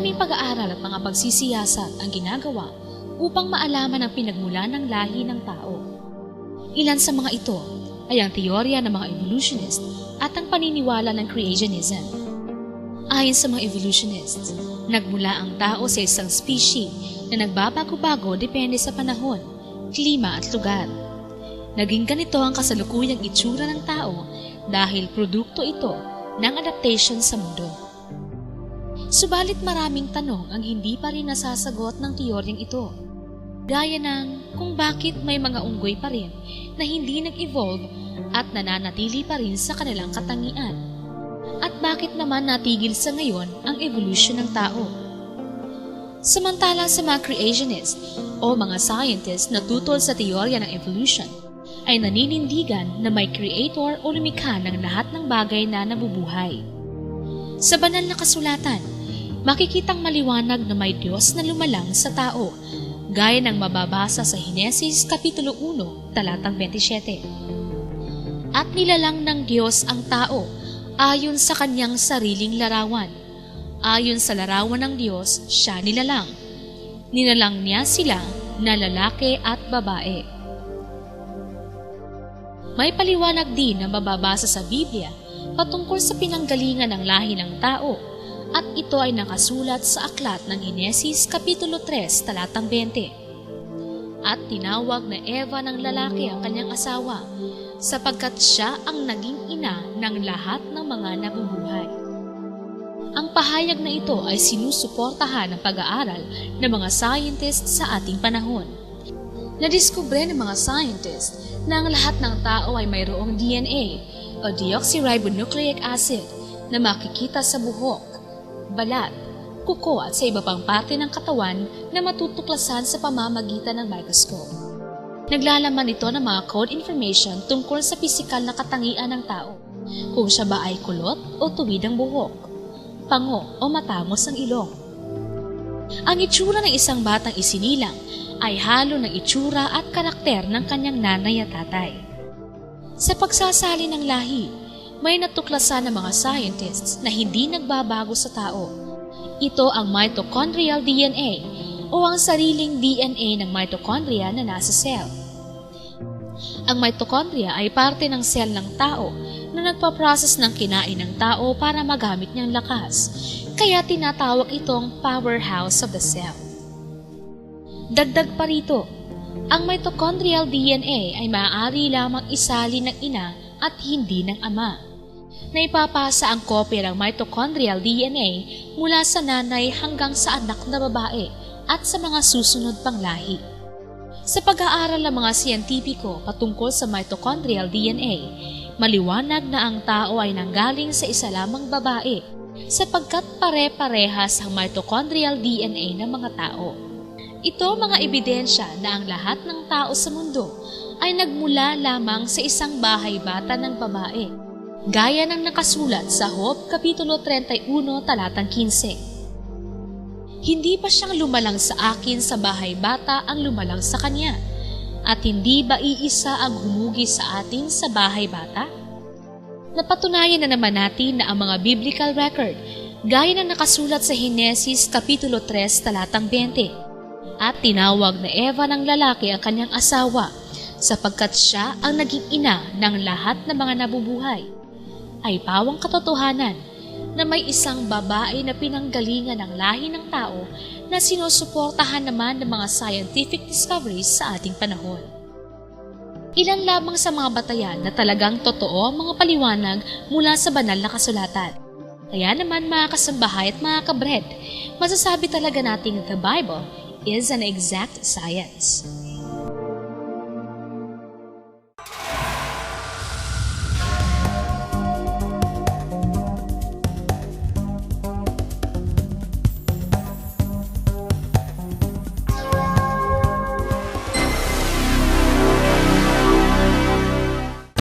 Maraming pag-aaral at mga pagsisiyasat ang ginagawa upang maalaman ang pinagmulan ng lahi ng tao. Ilan sa mga ito ay ang teorya ng mga evolutionist at ang paniniwala ng creationism. Ayon sa mga evolutionists, nagmula ang tao sa isang species na nagbabago-bago depende sa panahon, klima at lugar. Naging ganito ang kasalukuyang itsura ng tao dahil produkto ito ng adaptation sa mundo. Subalit maraming tanong ang hindi pa rin nasasagot ng teoryang ito. Gaya ng kung bakit may mga unggoy pa rin na hindi nag-evolve at nananatili pa rin sa kanilang katangian. At bakit naman natigil sa ngayon ang evolution ng tao? Samantalang sa mga creationist o mga scientist na tutol sa teorya ng evolution ay naninindigan na may creator o lumikha ng lahat ng bagay na nabubuhay. Sa banal na kasulatan, makikitang maliwanag na may Diyos na lumalang sa tao, gaya ng mababasa sa Henesis Kapitulo 1, talatang 27. At nilalang ng Diyos ang tao ayon sa kanyang sariling larawan. Ayon sa larawan ng Diyos, siya nilalang. Nilalang niya sila na lalaki at babae. May paliwanag din na mababasa sa Biblia patungkol sa pinanggalingan ng lahi ng tao, at ito ay nakasulat sa aklat ng Henesis Kapitulo 3, talatang 20. At tinawag na Eva ng lalaki ang kanyang asawa, sapagkat siya ang naging ina ng lahat ng mga nabubuhay. Ang pahayag na ito ay sinusuportahan ng pag-aaral ng mga scientist sa ating panahon. Nadiskubre ng mga scientist na ang lahat ng tao ay mayroong DNA o deoxyribonucleic acid na makikita sa buhok, balat, kuko at sa iba pang parte ng katawan na matutuklasan sa pamamagitan ng microscope. Naglalaman ito ng mga code information tungkol sa pisikal na katangian ng tao, kung siya ba ay kulot o tuwid ang buhok, pango o matamos ang ilong. Ang itsura ng isang batang isinilang ay halo ng itsura at karakter ng kanyang nanay at tatay. Sa pagsasali ng lahi, may natuklasan ng mga scientists na hindi nagbabago sa tao. Ito ang mitochondrial DNA o ang sariling DNA ng mitochondria na nasa cell. Ang mitochondria ay parte ng cell ng tao na nagpaprocess ng kinain ng tao para magamit niyang lakas, kaya tinatawag itong powerhouse of the cell. Dagdag pa rito, ang mitochondrial DNA ay maaari lamang isali ng ina at hindi ng ama. Naipapasa ang kopya ng mitochondrial DNA mula sa nanay hanggang sa anak na babae at sa mga susunod pang lahi. Sa pag-aaral ng mga siyentipiko patungkol sa mitochondrial DNA, maliwanag na ang tao ay nanggaling sa isa lamang babae sapagkat pare-parehas ang mitochondrial DNA ng mga tao. Ito mga ebidensya na ang lahat ng tao sa mundo ay nagmula lamang sa isang bahay bata ng babae, gaya ng nakasulat sa Job Kapitulo 31, talatang 15. Hindi ba siyang lumalang sa akin sa bahay bata ang lumalang sa kanya? At hindi ba iisa ang humugi sa atin sa bahay bata? Napatunayan na naman natin na ang mga biblical record, gaya ng nakasulat sa Henesis Kapitulo 3, talatang 20. At tinawag na Eva ng lalaki ang kanyang asawa, sapagkat siya ang naging ina ng lahat ng mga nabubuhay, ay pawang katotohanan na may isang babae na pinanggalingan ng lahi ng tao na sinusuportahan naman ng mga scientific discoveries sa ating panahon. Ilan lamang sa mga batayan na talagang totoo ang mga paliwanag mula sa banal na kasulatan. Kaya naman mga kasambahay at mga kabred, masasabi talaga nating the Bible is an exact science.